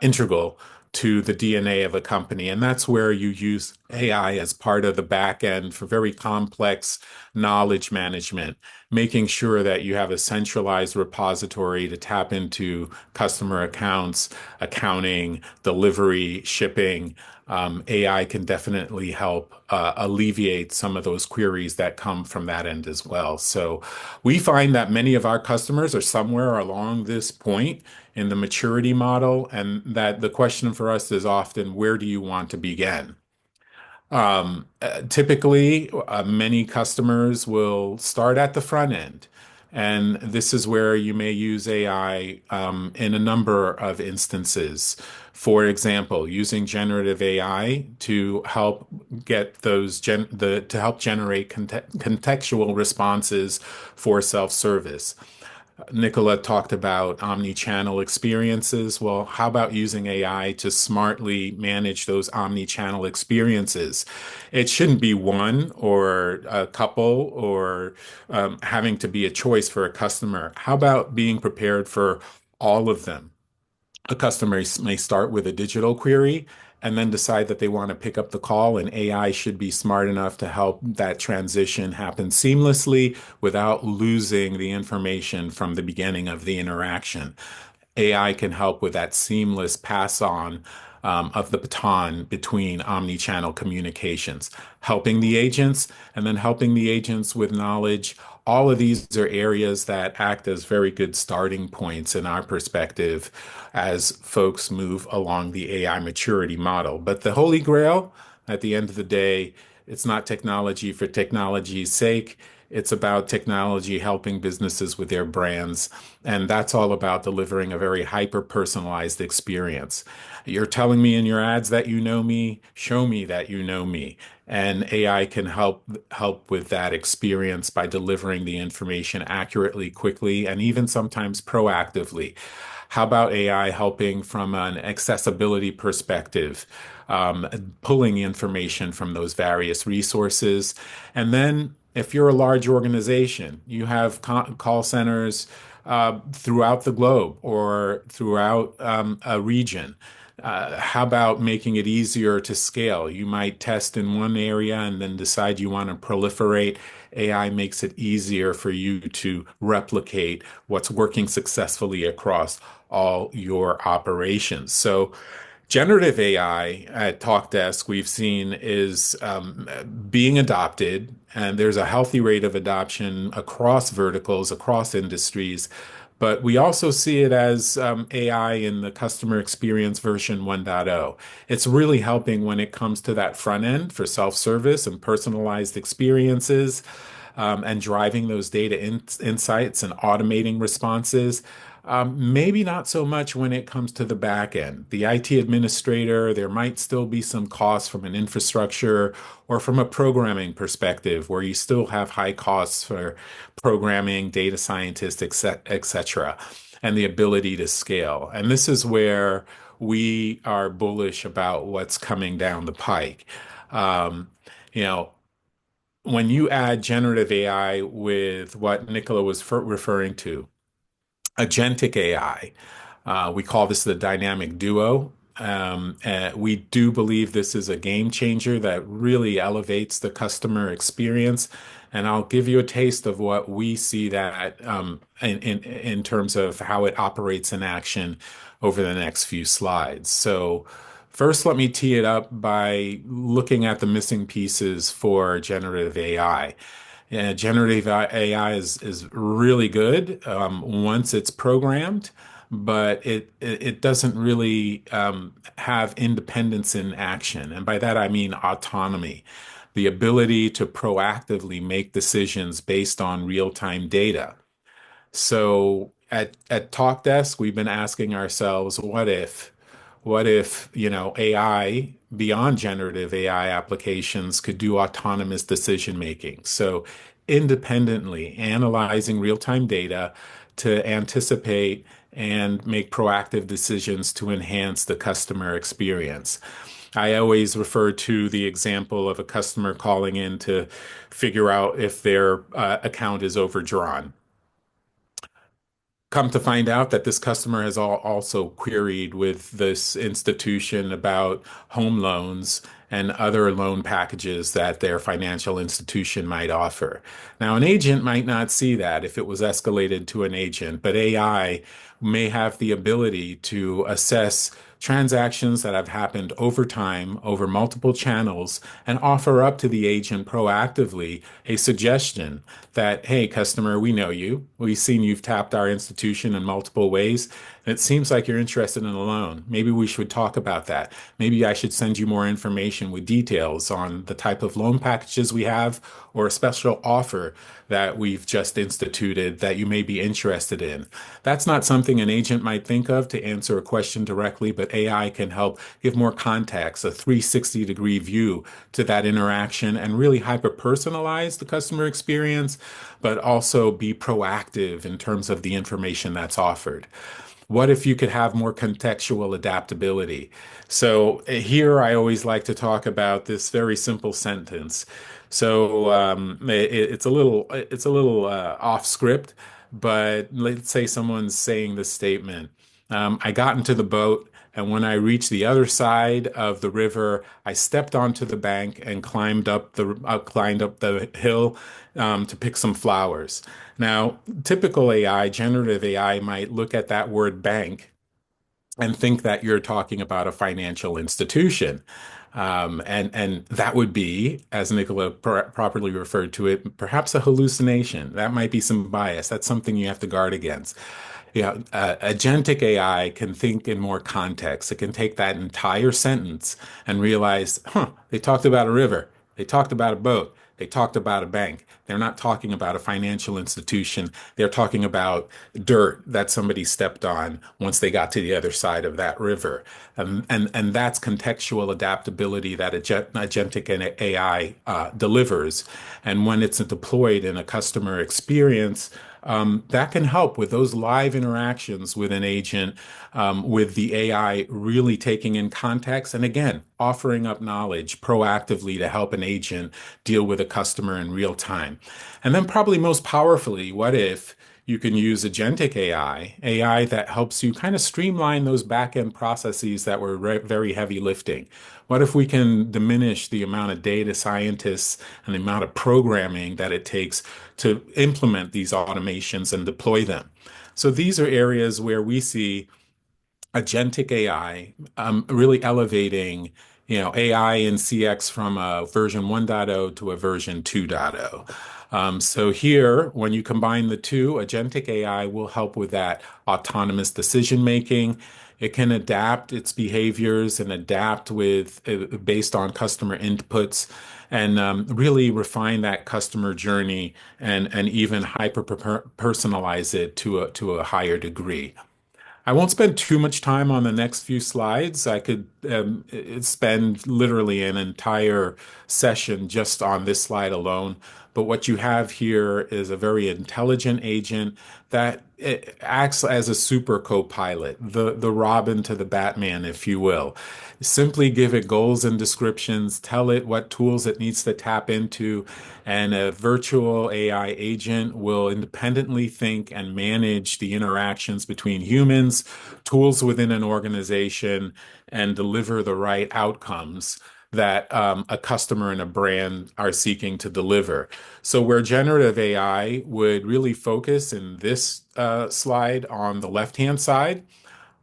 integral to the DNA of a company. And that's where you use AI as part of the back end for very complex knowledge management, making sure that you have a centralized repository to tap into customer accounts, accounting, delivery, shipping. AI can definitely help alleviate some of those queries that come from that end as well. So we find that many of our customers are somewhere along this point in the maturity model, and that the question for us is often, where do you want to begin? Typically, many customers will start at the front end. And this is where you may use AI in a number of instances. For example, using generative AI to help get to help generate contextual responses for self-service. Nicola talked about omni-channel experiences. Well, how about using AI to smartly manage those omni-channel experiences? It shouldn't be one or a couple or having to be a choice for a customer. How about being prepared for all of them? A customer may start with a digital query and then decide that they want to pick up the call, and AI should be smart enough to help that transition happen seamlessly without losing the information from the beginning of the interaction. AI can help with that seamless pass on of the baton between omni-channel communications, helping the agents and then helping the agents with knowledge. All of these are areas that act as very good starting points in our perspective as folks move along the AI maturity model. But the Holy Grail, at the end of the day, it's not technology for technology's sake. It's about technology helping businesses with their brands. And that's all about delivering a very hyper-personalized experience. You're telling me in your ads that you know me, show me that you know me. And AI can help with that experience by delivering the information accurately, quickly, and even sometimes proactively. How about AI helping from an accessibility perspective, pulling information from those various resources? And then, if you're a large organization, you have call centers throughout the globe or throughout a region. How about making it easier to scale? You might test in one area and then decide you want to proliferate. AI makes it easier for you to replicate what's working successfully across all your operations. So, generative AI at Talkdesk we've seen is being adopted, and there's a healthy rate of adoption across verticals, across industries. But we also see it as AI in the customer experience version 1.0. It's really helping when it comes to that front end for self-service and personalized experiences. and driving those data insights and automating responses. Maybe not so much when it comes to the back end. The IT administrator, there might still be some costs from an infrastructure or from a programming perspective where you still have high costs for programming, data scientists, et cetera, and the ability to scale. And this is where we are bullish about what's coming down the pike. Um, you know, when you add generative AI with what Nicola was referring to, agentic AI. We call this the dynamic duo. We do believe this is a game changer that really elevates the customer experience. And I'll give you a taste of what we see that in terms of how it operates in action over the next few slides. So first, let me tee it up by looking at the missing pieces for generative AI. Yeah, generative AI is really good once it's programmed, but it doesn't really have independence in action. And by that I mean autonomy, the ability to proactively make decisions based on real-time data. So at TalkDesk, we've been asking ourselves, what if, AI beyond generative AI applications could do autonomous decision making? So independently analyzing real-time data to anticipate and make proactive decisions to enhance the customer experience. I always refer to the example of a customer calling in to figure out if their account is overdrawn. Come to find out that this customer has also queried with this institution about home loans and other loan packages that their financial institution might offer. Now, an agent might not see that if it was escalated to an agent, but AI may have the ability to assess transactions that have happened over time, over multiple channels, and offer up to the agent proactively a suggestion that, hey, customer, we know you. We've seen you've tapped our institution in multiple ways. And it seems like you're interested in a loan. Maybe we should talk about that. Maybe I should send you more information with details on the type of loan packages we have or a special offer that we've just instituted that you may be interested in. That's not something an agent might think of to answer a question directly, but AI can help give more context, a 360-degree view to that interaction and really hyper personalize the customer experience, but also be proactive in terms of the information that's offered. What if you could have more contextual adaptability? So here I always like to talk about this very simple sentence. So it's a little off script, but let's say someone's saying this statement. I got into the boat, and when I reached the other side of the river, I stepped onto the bank and climbed up the hill to pick some flowers. Now, typical AI, generative AI, might look at that word bank and think that you're talking about a financial institution. And that would be, as Nicola properly referred to it, perhaps a hallucination. That might be some bias. That's something you have to guard against. Yeah, agentic AI can think in more context. It can take that entire sentence and realize, they talked about a river, they talked about a boat, they talked about a bank. They're not talking about a financial institution. They're talking about dirt that somebody stepped on once they got to the other side of that river. And that's contextual adaptability that agentic AI delivers. And when it's deployed in a customer experience, that can help with those live interactions with an agent, with the AI really taking in context and again, offering up knowledge proactively to help an agent deal with a customer in real time. And then, probably most powerfully, what if you can use agentic AI that helps you kind of streamline those back end processes that were very heavy lifting? What if we can diminish the amount of data scientists and the amount of programming that it takes to implement these automations and deploy them? So these are areas where we see agentic AI really elevating, AI and CX from a version 1.0 to a version 2.0. So here, when you combine the two, agentic AI will help with that autonomous decision making. It can adapt its behaviors and adapt with based on customer inputs and really refine that customer journey and even hyper personalize it to a higher degree. I won't spend too much time on the next few slides. I could spend literally an entire session just on this slide alone. But what you have here is a very intelligent agent that acts as a super co-pilot, the Robin to the Batman, if you will. Simply give it goals and descriptions, tell it what tools it needs to tap into, and a virtual AI agent will independently think and manage the interactions between humans, tools within an organization, and deliver the right outcomes that a customer and a brand are seeking to deliver. So, where generative AI would really focus in this slide on the left-hand side,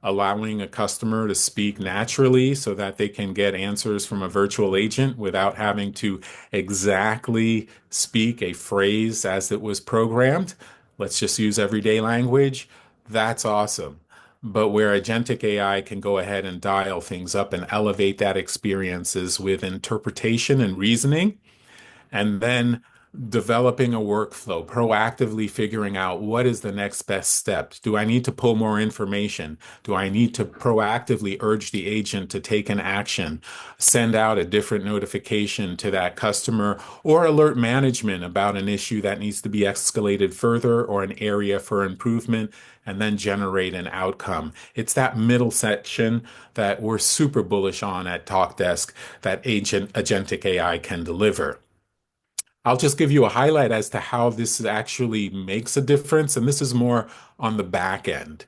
allowing a customer to speak naturally so that they can get answers from a virtual agent without having to exactly speak a phrase as it was programmed. Let's just use everyday language. That's awesome. But where agentic AI can go ahead and dial things up and elevate that experiences with interpretation and reasoning, and then developing a workflow, proactively figuring out what is the next best step. Do I need to pull more information? Do I need to proactively urge the agent to take an action, send out a different notification to that customer, or alert management about an issue that needs to be escalated further or an area for improvement? And then generate an outcome. It's that middle section that we're super bullish on at TalkDesk that agentic AI can deliver. I'll just give you a highlight as to how this actually makes a difference, and this is more on the back end.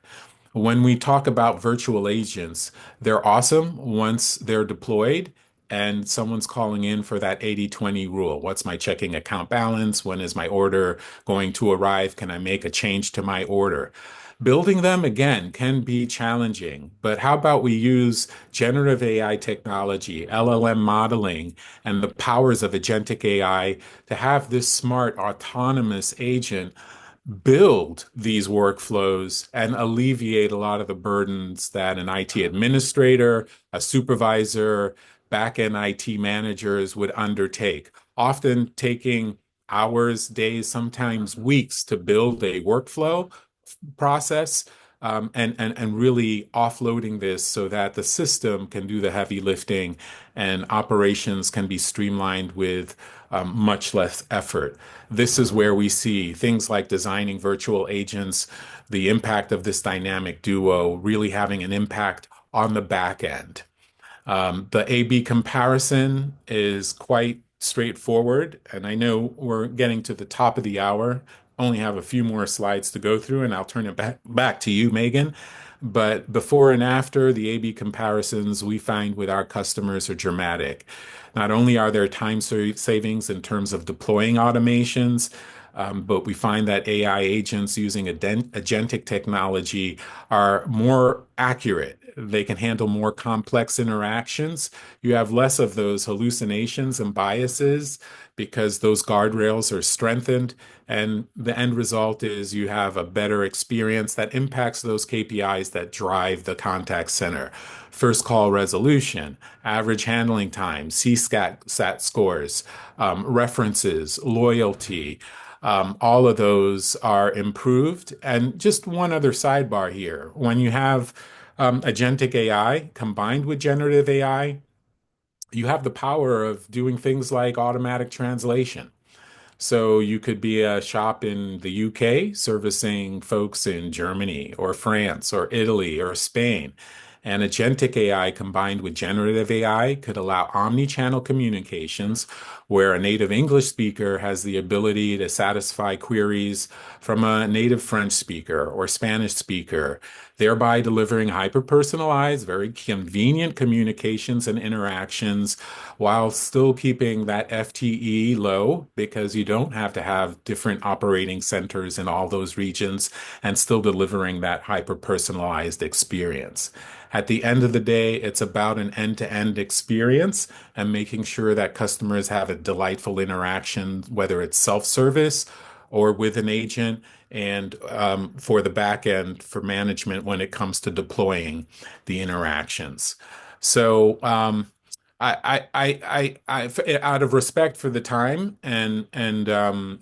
When we talk about virtual agents, they're awesome once they're deployed and someone's calling in for that 80/20 rule. What's my checking account balance? When is my order going to arrive? Can I make a change to my order? Building them again can be challenging, but how about we use generative AI technology, LLM modeling, and the powers of agentic AI to have this smart autonomous agent build these workflows and alleviate a lot of the burdens that an IT administrator, a supervisor, back-end IT managers would undertake, often taking hours, days, sometimes weeks to build a workflow process, and really offloading this so that the system can do the heavy lifting and operations can be streamlined with much less effort. This is where we see things like designing virtual agents, the impact of this dynamic duo really having an impact on the back end. The A/B comparison is quite straightforward, and I know we're getting to the top of the hour. Only have a few more slides to go through, and I'll turn it back to you, Megan. But before and after, the A/B comparisons we find with our customers are dramatic. Not only are there time savings in terms of deploying automations, but we find that AI agents using agentic technology are more accurate. They can handle more complex interactions. You have less of those hallucinations and biases because those guardrails are strengthened. And the end result is you have a better experience that impacts those KPIs that drive the contact center. First call resolution, average handling time, CSAT scores, references, loyalty. All of those are improved. And just one other sidebar here. When you have agentic AI combined with generative AI, you have the power of doing things like automatic translation. So you could be a shop in the UK servicing folks in Germany or France or Italy or Spain. And agentic AI combined with generative AI could allow omni-channel communications where a native English speaker has the ability to satisfy queries from a native French speaker or Spanish speaker, thereby delivering hyper-personalized, very convenient communications and interactions while still keeping that FTE low because you don't have to have different operating centers in all those regions and still delivering that hyper-personalized experience. At the end of the day, it's about an end-to-end experience and making sure that customers have a delightful interaction, whether it's self-service or with an agent, and for the back end for management when it comes to deploying the interactions. So out of respect for the time, and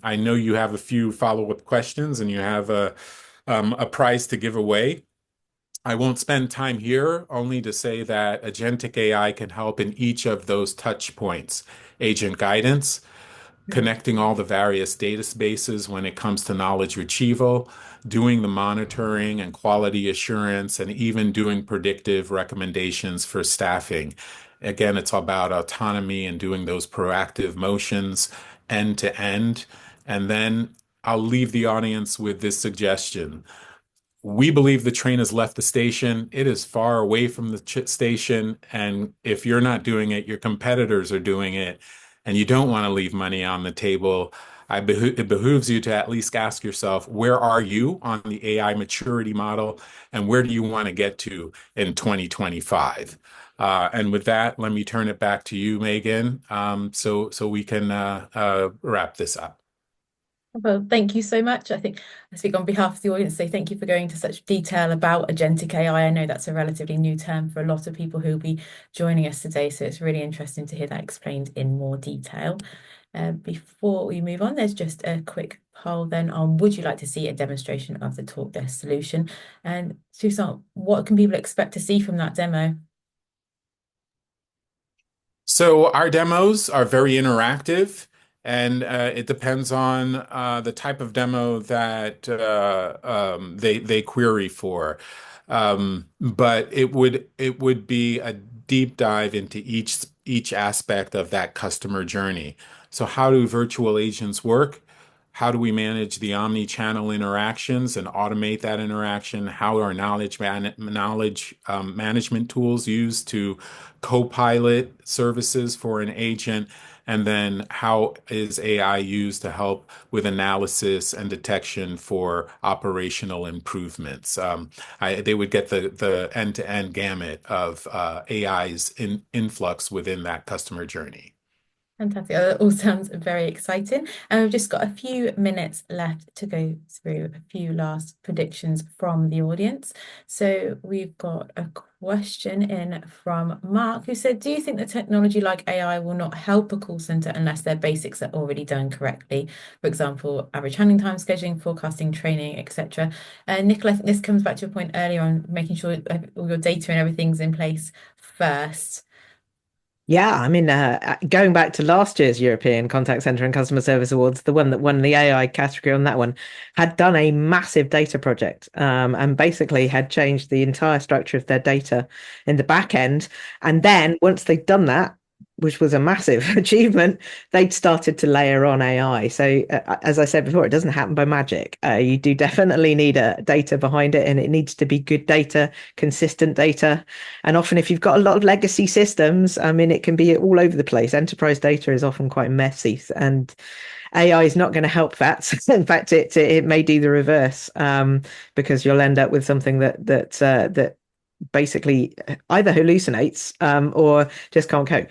I know you have a few follow-up questions, and you have a prize to give away. I won't spend time here, only to say that Agentic AI can help in each of those touch points. Agent guidance, connecting all the various databases when it comes to knowledge retrieval, doing the monitoring and quality assurance, and even doing predictive recommendations for staffing. Again, it's about autonomy and doing those proactive motions end to end. And then I'll leave the audience with this suggestion. We believe the train has left the station. It is far away from the station. And if you're not doing it, your competitors are doing it, and you don't want to leave money on the table. It behooves you to at least ask yourself, where are you on the AI maturity model, and where do you want to get to in 2025? And with that, let me turn it back to you, Megan, so we can wrap this up. Well, thank you so much. I speak on behalf of the audience, so thank you for going into such detail about agentic AI. I know that's a relatively new term for a lot of people who will be joining us today, so it's really interesting to hear that explained in more detail. Before we move on, there's just a quick poll then on would you like to see a demonstration of the Talk Desk solution? And Susan, what can people expect to see from that demo? So our demos are very interactive, and it depends on the type of demo that they query for. But it would be a deep dive into each aspect of that customer journey. So how do virtual agents work? How do we manage the omni-channel interactions and automate that interaction? How are knowledge management tools used to co-pilot services for an agent? And then how is AI used to help with analysis and detection for operational improvements? They would get the end-to-end gamut of AI's influx within that customer journey. Fantastic. That all sounds very exciting. And we've just got a few minutes left to go through a few last predictions from the audience. So we've got a question in from Mark who said, do you think that technology like AI will not help a call center unless their basics are already done correctly? For example, average handling time, scheduling, forecasting, training, etc. Nicola, I think this comes back to your point earlier on making sure all your data and everything's in place first. Yeah, I mean, going back to last year's European Contact Center and Customer Service Awards, the one that won the AI category on that one had done a massive data project, and basically had changed the entire structure of their data in the back end. And then once they'd done that, which was a massive achievement, they'd started to layer on AI. So, as I said before, it doesn't happen by magic. You do definitely need data behind it, and it needs to be good data, consistent data. And often, if you've got a lot of legacy systems, I mean, it can be all over the place. Enterprise data is often quite messy, and AI is not going to help that. In fact, it may do the reverse, because you'll end up with something that basically either hallucinates, or just can't cope.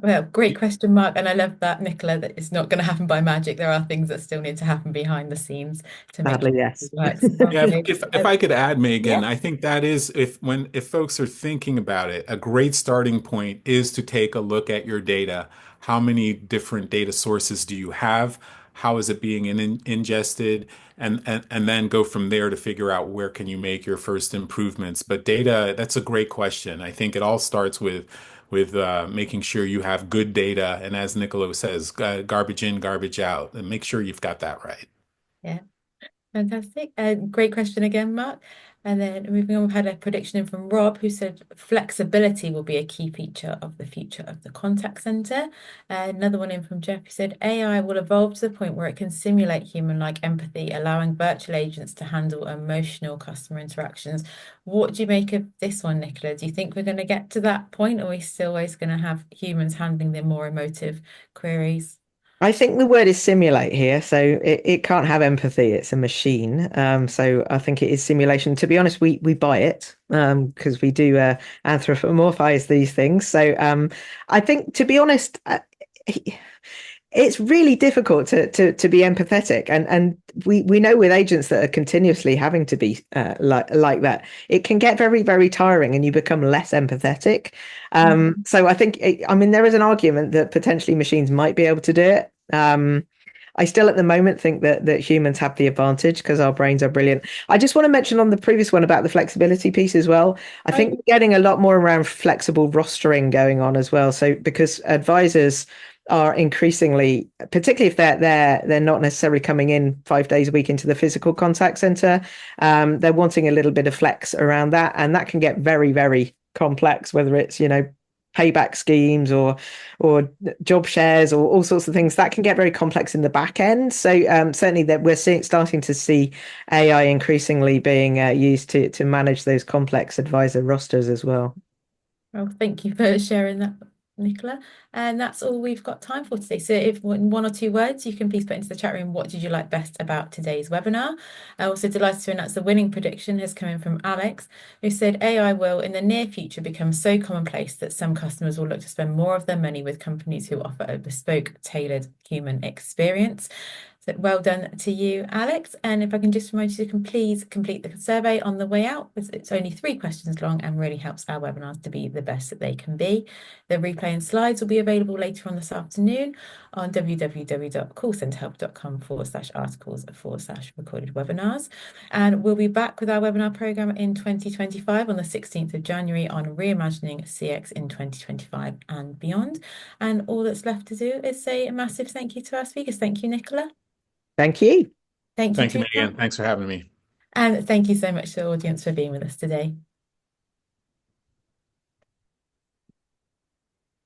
Well, great question, Mark. And I love that, Nicola, that it's not going to happen by magic. There are things that still need to happen behind the scenes to make Sadly, sure it yes. works Yeah, properly. if I could add, Yeah. Megan, I think that is if folks are thinking about it, a great starting point is to take a look at your data. How many different data sources do you have? How is it being ingested? And then go from there to figure out where can you make your first improvements. But data, that's a great question. I think it all starts with making sure you have good data, and as Niccolo says, garbage in, garbage out, and make sure you've got that right. Yeah. Fantastic. Great question again, Mark. And then moving on, we've had a prediction in from Rob who said flexibility will be a key feature of the future of the contact center. Another one in from Jeff who said AI will evolve to the point where it can simulate human-like empathy, allowing virtual agents to handle emotional customer interactions. What do you make of this one, Nicola? Do you think we're going to get to that point, or are we still always going to have humans handling the more emotive queries? I think the word is simulate here, so it can't have empathy. It's a machine. So I think it is simulation. To be honest, we buy it, because we do anthropomorphize these things. So I think, to be honest, it's really difficult to be empathetic, and we know with agents that are continuously having to be like that, it can get very tiring, and you become less empathetic. Mhm. So I think I mean there is an argument that potentially machines might be able to do it. I still at the moment think that humans have the advantage because our brains are brilliant. I just want to mention on the previous one about the flexibility piece as well. I Oh, think we're getting a lot more around flexible rostering going on as well. So because advisors are increasingly, particularly if they're not necessarily coming in 5 days a week into the physical contact center, they're wanting a little bit of flex around that, and that can get very complex. Whether it's payback schemes or job shares or all sorts of things that can get very complex in the back end. So certainly that we're starting to see AI increasingly being used to manage those complex advisor rosters as well. well, thank you for sharing that, Nicola. And that's all we've got time for today. So if in one or two words, you can please put into the chat room, what did you like best about today's webinar? I'm also delighted to announce the winning prediction has come in from Alex, who said AI will in the near future become so commonplace that some customers will look to spend more of their money with companies who offer a bespoke, tailored human experience. So well done to you, Alex. And if I can just remind you to please complete the survey on the way out, because it's only 3 questions long and really helps our webinars to be the best that they can be. The replay and slides will be available later on this afternoon on www.callcenterhelp.com/articles/recorded webinars. And we'll be back with our webinar program in 2025 on the 16th of January on reimagining CX in 2025 and beyond. And all that's left to do is say a massive thank you to our speakers. Thank you, Nicola. Thank you. Thank you, Thank you, Tushar. Megan. Thanks for having me. And thank you so much to the audience for being with us today.